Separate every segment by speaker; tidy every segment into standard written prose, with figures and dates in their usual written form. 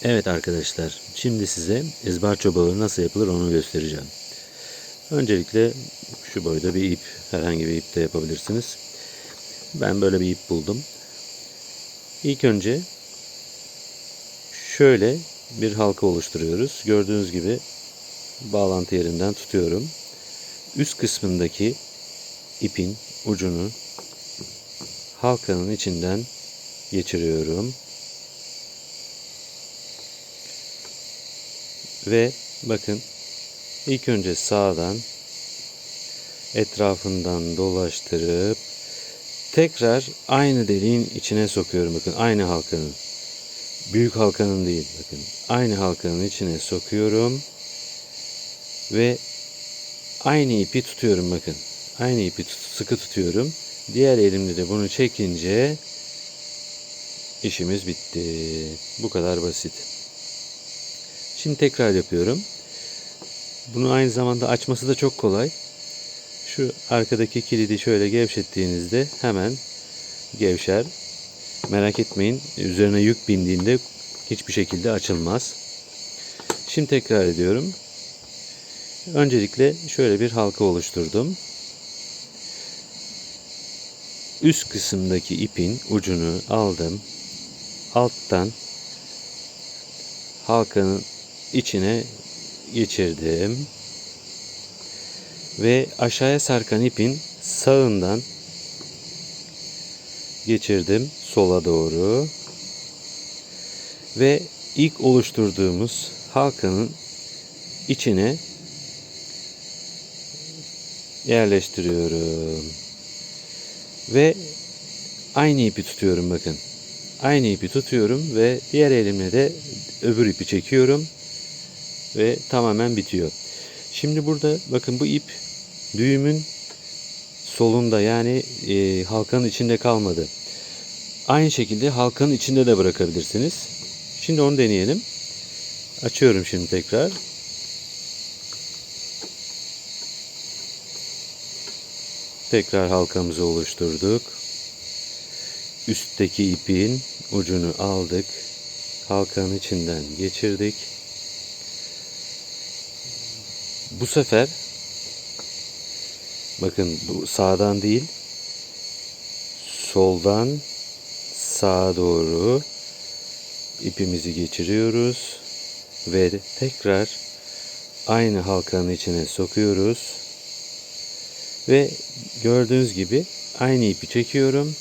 Speaker 1: Evet arkadaşlar, şimdi size izbarço bağı nasıl yapılır onu göstereceğim. Öncelikle şu boyda bir ip, herhangi bir ip de yapabilirsiniz. Ben böyle bir ip buldum. İlk önce şöyle bir halka oluşturuyoruz. Gördüğünüz gibi bağlantı yerinden tutuyorum. Üst kısmındaki ipin ucunu halkanın içinden geçiriyorum. Ve bakın, ilk önce sağdan etrafından dolaştırıp tekrar aynı deliğin içine sokuyorum. Bakın, aynı halkanın. Büyük halkanın değil, bakın. Aynı halkanın içine sokuyorum. Ve aynı ipi tutuyorum, bakın. Aynı ipi sıkı tutuyorum. Diğer elimle de bunu çekince işimiz bitti. Bu kadar basit. Şimdi tekrar yapıyorum. Bunu aynı zamanda açması da çok kolay. Şu arkadaki kilidi şöyle gevşettiğinizde hemen gevşer. Merak etmeyin, üzerine yük bindiğinde hiçbir şekilde açılmaz. Şimdi tekrar ediyorum. Öncelikle şöyle bir halka oluşturdum. Üst kısımdaki ipin ucunu aldım. Alttan halkanın içine geçirdim. Ve aşağıya sarkan ipin sağından geçirdim sola doğru. Ve ilk oluşturduğumuz halkanın içine yerleştiriyorum. Ve aynı ipi tutuyorum, bakın. Aynı ipi tutuyorum ve diğer elimle de öbür ipi çekiyorum. Ve tamamen bitiyor. Şimdi burada bakın, bu ip düğümün solunda, yani halkanın içinde kalmadı. Aynı şekilde halkanın içinde de bırakabilirsiniz. Şimdi onu deneyelim. Açıyorum şimdi tekrar. Tekrar halkamızı oluşturduk. Üstteki ipin ucunu aldık. Halkanın içinden geçirdik. Bu sefer bakın, bu sağdan değil, soldan sağa doğru ipimizi geçiriyoruz ve tekrar aynı halkanın içine sokuyoruz ve gördüğünüz gibi aynı ipi çekiyorum.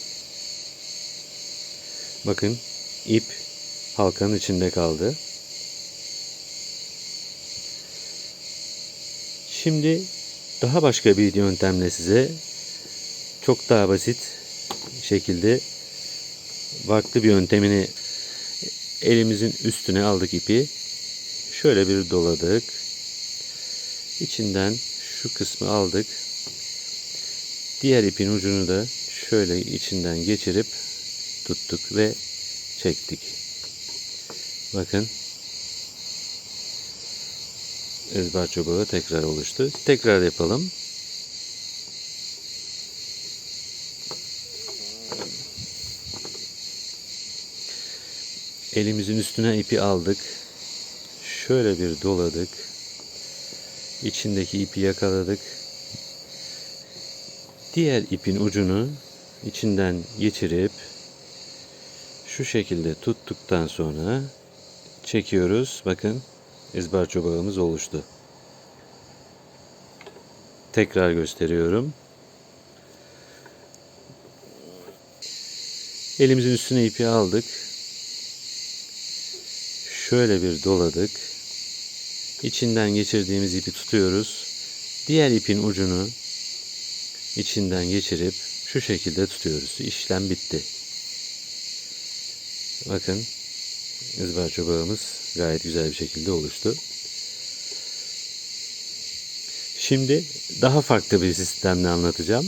Speaker 1: Bakın, ip halkanın içinde kaldı. Şimdi daha başka bir yöntemle size çok daha basit şekilde farklı bir yöntemini, elimizin üstüne aldık ipi. Şöyle bir doladık. İçinden şu kısmı aldık. Diğer ipin ucunu da şöyle içinden geçirip tuttuk ve çektik. Bakın, izbarço bağı tekrar oluştu. Tekrar yapalım. Elimizin üstüne ipi aldık. Şöyle bir doladık. İçindeki ipi yakaladık. Diğer ipin ucunu içinden geçirip şu şekilde tuttuktan sonra çekiyoruz. Bakın, izbarço bağımız oluştu. Tekrar gösteriyorum. Elimizin üstüne ipi aldık. Şöyle bir doladık. İçinden geçirdiğimiz ipi tutuyoruz. Diğer ipin ucunu içinden geçirip şu şekilde tutuyoruz. İşlem bitti. Bakın, izbarço bağımız gayet güzel bir şekilde oluştu. Şimdi daha farklı bir sistemle anlatacağım.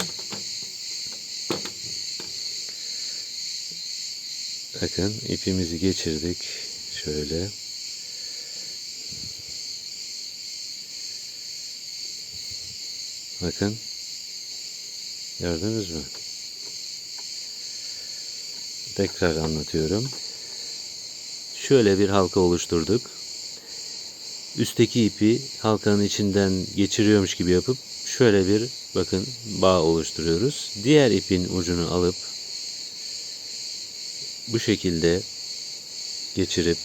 Speaker 1: Bakın, ipimizi geçirdik. Şöyle. Bakın. Gördünüz mü? Tekrar anlatıyorum. şöyle bir halka oluşturduk. Üstteki ipi halkanın içinden geçiriyormuş gibi yapıp şöyle bir bakın bağ oluşturuyoruz. Diğer ipin ucunu alıp bu şekilde geçirip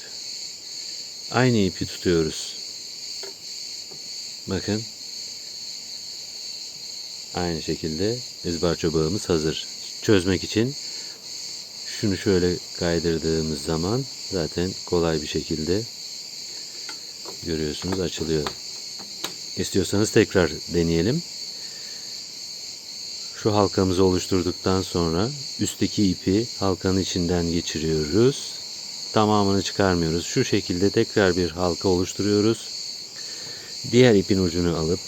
Speaker 1: aynı ipi tutuyoruz. Bakın aynı şekilde izbarço bağımız hazır. Çözmek için şunu şöyle kaydırdığımız zaman zaten kolay bir şekilde görüyorsunuz açılıyor. İstiyorsanız tekrar deneyelim. Şu halkamızı oluşturduktan sonra üstteki ipi halkanın içinden geçiriyoruz. Tamamını çıkarmıyoruz. Şu şekilde tekrar bir halka oluşturuyoruz. Diğer ipin ucunu alıp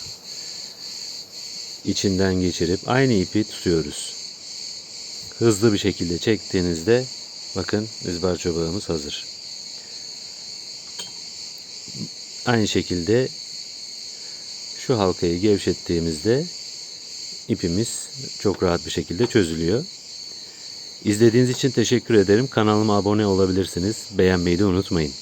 Speaker 1: içinden geçirip aynı ipi tutuyoruz. Hızlı bir şekilde çektiğinizde bakın izbarço bağımız hazır. Aynı şekilde şu halkayı gevşettiğimizde ipimiz çok rahat bir şekilde çözülüyor. İzlediğiniz için teşekkür ederim. Kanalıma abone olabilirsiniz. Beğenmeyi de unutmayın.